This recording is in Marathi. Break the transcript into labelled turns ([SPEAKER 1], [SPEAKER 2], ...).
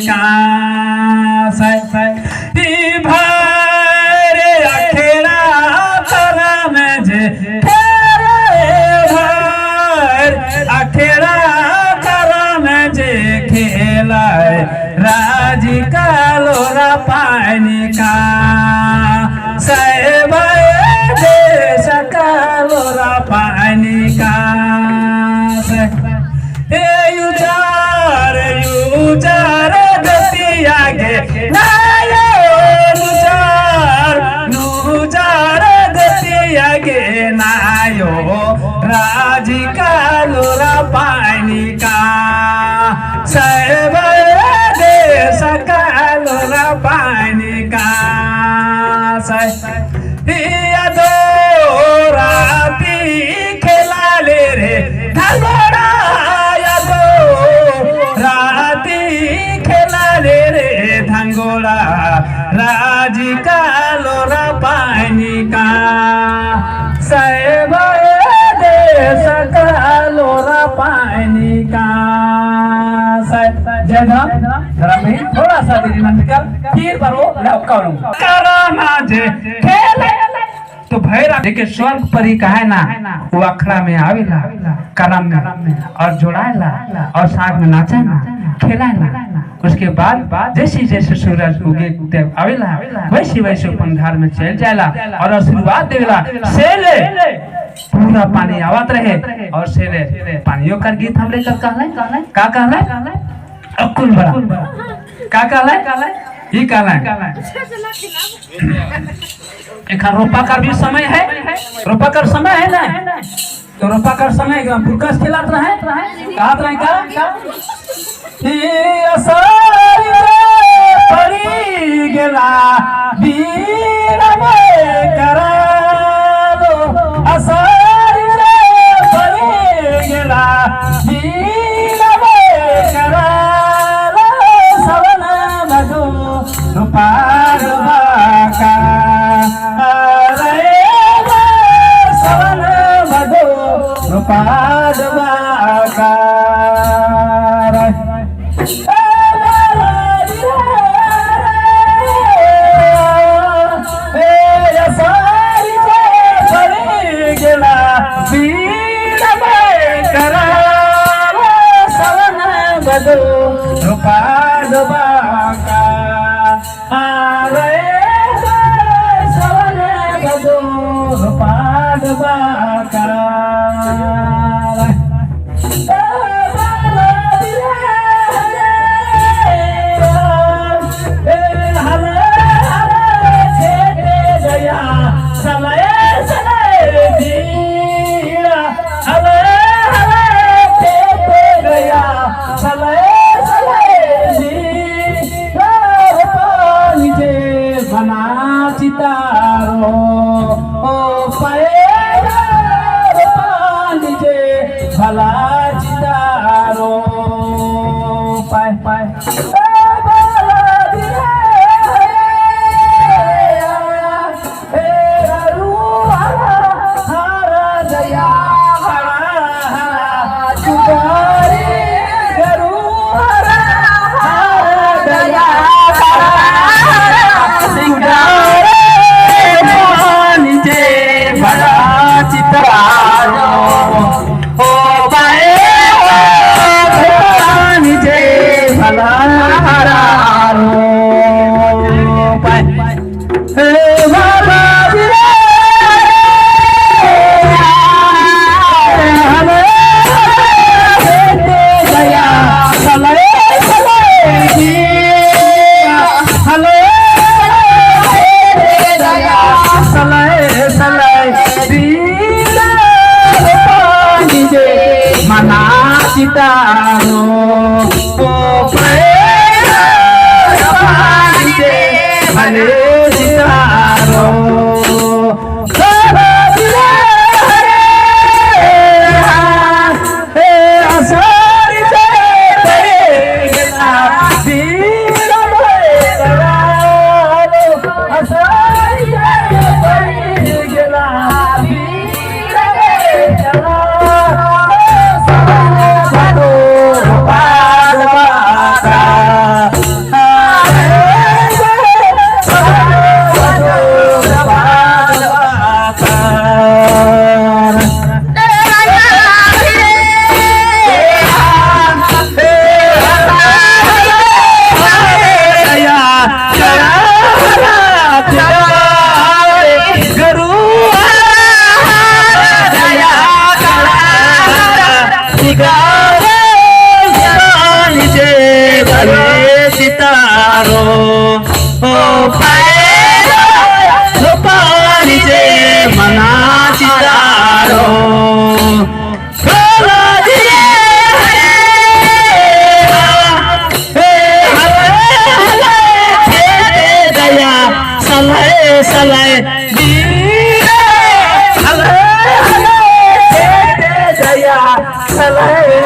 [SPEAKER 1] का भर अखेड़ा तारा में जे भर अखेड़ा तारा में जे खेलाए राजी का लोरा पानी का साहेब देश का लोरा पानी का युजार गतिया गे नुजार गतिया गे नायो राजी का लोरा पानी का साहेब देश का लोरा पानी का यादो राती खेला ले रे धनोड़ा यादो राती खेला ले रे धंगोड़ा राजी का लोरा पानी का साहेब देश का लोरा पानी का जय में थोड़ा सा देरी कर फिर बरो कराना जे खेले तो भैरा देखिए स्वर्ग परी का है ना वो अखड़ा में आवेला करम में और जोड़ाएला और साथ में नाचे ना खेलाएला उसके बाद जैसे जैसे सूरज उगे आवेला वैसे वैसे अपन घर में चल जाएला और आशीर्वाद देवेला सेले पूरा पानी आवत रहे और सेले पानियों का गीत हम लेकर कहले अकुल बड़ा का कहले ये कहले एक रोपा का भी समय है रोपा का समय है ना तो रोपा का समय पुरकस खिलात रहे कहत रहे का ये असर पड़ी गेला बीर में करा दो असर पड़ी गेला बीर में करा दो सवन मधु रुपार बाका पादवा का गेला बीर में करा सवन बदो पादवा का सवन बदो पादवा का भला चितारो पाए पाए
[SPEAKER 2] गावे जे भले सितारो ओ पैरो पानी जे मना सितारो सलाए दया सलाए